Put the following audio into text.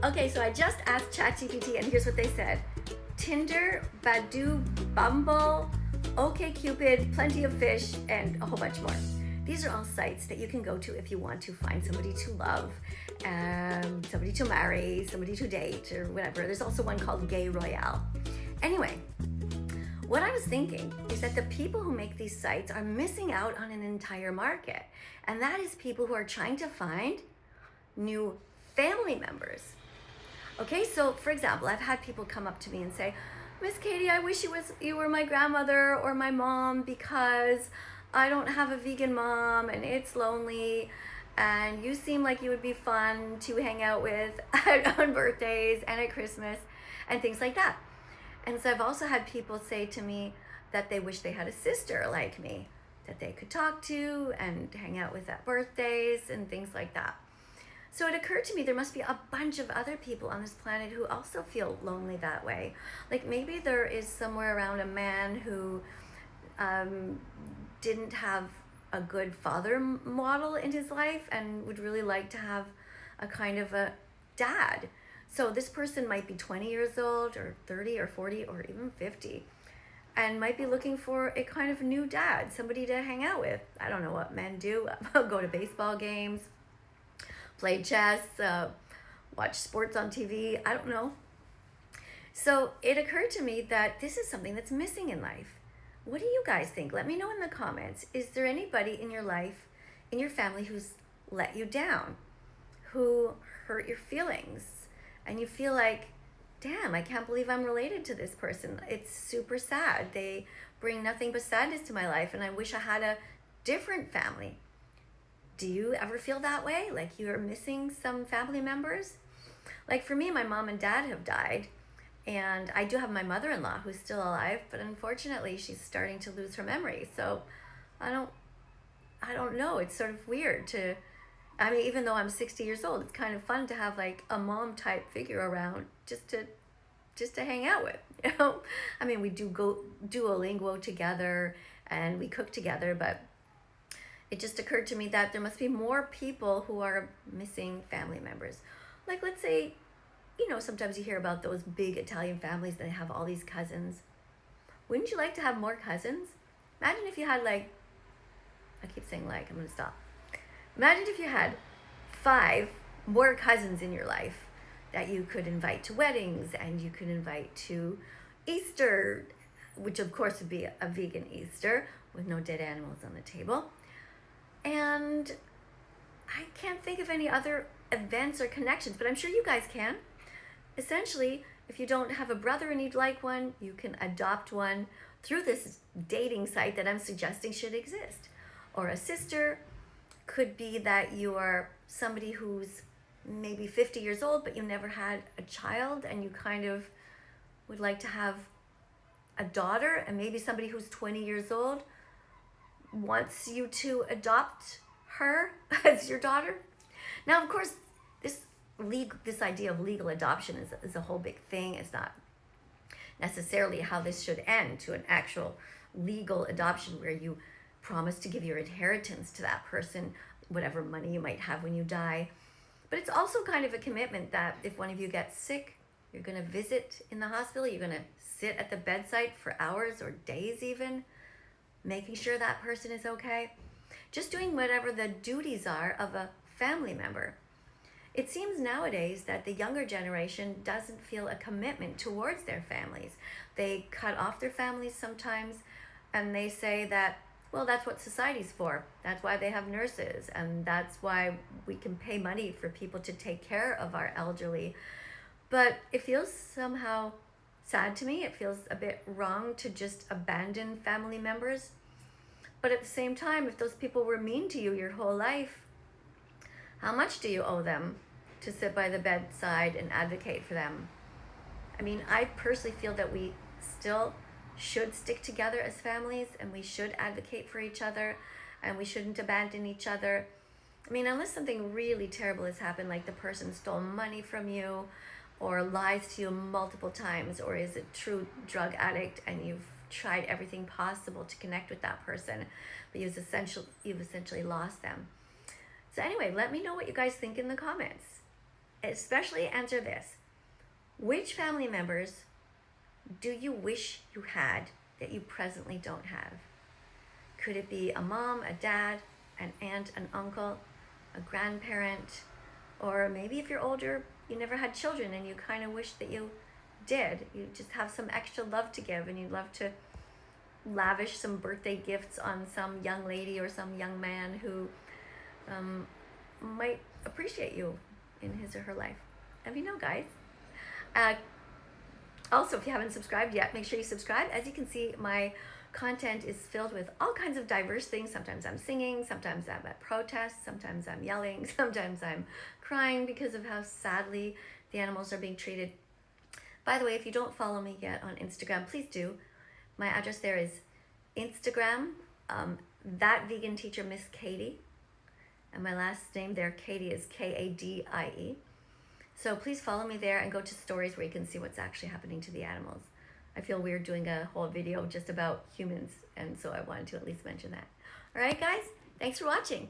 Okay, so I just asked ChatGPT, and here's what they said. Tinder, Badoo, Bumble, OkCupid, Plenty of Fish, and a whole bunch more. These are all sites that you can go to if you want to find somebody to love, somebody to marry, somebody to date, or whatever. There's also one called Gay Royale. Anyway, what I was thinking is that the people who make these sites are missing out on an entire market. And that is people who are trying to find new family members. Okay, so for example, I've had people come up to me and say, Miss Katie, I wish you were my grandmother or my mom because I don't have a vegan mom and it's lonely, and you seem like you would be fun to hang out with on birthdays and at Christmas and things like that. And so I've also had people say to me that they wish they had a sister like me that they could talk to and hang out with at birthdays and things like that. So it occurred to me there must be a bunch of other people on this planet who also feel lonely that way. Like maybe there is somewhere around a man who didn't have a good father model in his life and would really like to have a kind of a dad. So this person might be 20 years old or 30 or 40 or even 50 and might be looking for a kind of new dad, somebody to hang out with. I don't know what men do. Go to baseball games, play chess, watch sports on TV, I don't know. So it occurred to me that this is something that's missing in life. What do you guys think? Let me know in the comments. Is there anybody in your life, in your family, who's let you down, who hurt your feelings, and you feel like, damn, I can't believe I'm related to this person. It's super sad. They bring nothing but sadness to my life, and I wish I had a different family. Do you ever feel that way? Like you're missing some family members? Like for me, my mom and dad have died, and I do have my mother-in-law who's still alive, but unfortunately she's starting to lose her memory. So I don't know. It's sort of weird to, I mean, even though I'm 60 years old, it's kind of fun to have like a mom type figure around just to hang out with, you know? I mean, we do go Duolingo together and we cook together, but it just occurred to me that there must be more people who are missing family members. Like, let's say, you know, sometimes you hear about those big Italian families that have all these cousins. Wouldn't you like to have more cousins? Imagine if you had like, I keep saying like, I'm gonna stop. Imagine if you had 5 more cousins in your life that you could invite to weddings and you could invite to Easter, which of course would be a vegan Easter with no dead animals on the table. And I can't think of any other events or connections, but I'm sure you guys can. Essentially, if you don't have a brother and you'd like one, you can adopt one through this dating site that I'm suggesting should exist. Or a sister. Could be that you are somebody who's maybe 50 years old, but you never had a child and you kind of would like to have a daughter, and maybe somebody who's 20 years old wants you to adopt her as your daughter. Now, of course, this idea of legal adoption is a whole big thing. It's not necessarily how this should end to an actual legal adoption where you promise to give your inheritance to that person, whatever money you might have when you die. But it's also kind of a commitment that if one of you gets sick, you're going to visit in the hospital, you're going to sit at the bedside for hours or days even, making sure that person is okay. Just doing whatever the duties are of a family member. It seems nowadays that the younger generation doesn't feel a commitment towards their families. They cut off their families sometimes, and they say that, well, that's what society's for. That's why they have nurses, and that's why we can pay money for people to take care of our elderly. But it feels somehow sad to me. It feels a bit wrong to just abandon family members. But at the same time, if those people were mean to you your whole life, how much do you owe them to sit by the bedside and advocate for them? I mean, I personally feel that we still should stick together as families, and we should advocate for each other, and we shouldn't abandon each other. I mean, unless something really terrible has happened, like the person stole money from you or lies to you multiple times, or is a true drug addict and you've tried everything possible to connect with that person, but you've essentially lost them. So anyway, let me know what you guys think in the comments. especially answer this. Which family members do you wish you had that you presently don't have? Could it be a mom, a dad, an aunt, an uncle, a grandparent, or maybe if you're older, you never had children and you kind of wish that you did. You just have some extra love to give and you'd love to lavish some birthday gifts on some young lady or some young man who might appreciate you in his or her life. Let me know, guys. Also, if you haven't subscribed yet, make sure you subscribe. As you can see, my content is filled with all kinds of diverse things. Sometimes I'm singing, sometimes I'm at protests, sometimes I'm yelling, sometimes I'm crying because of how sadly the animals are being treated. By the way, if you don't follow me yet on Instagram, please do. My address there is Instagram, thatveganteacher Miss Katie. And my last name there, Katie, is Kadie. So please follow me there and go to stories where you can see what's actually happening to the animals. I feel weird doing a whole video just about humans, and so I wanted to at least mention that. All right, guys, thanks for watching.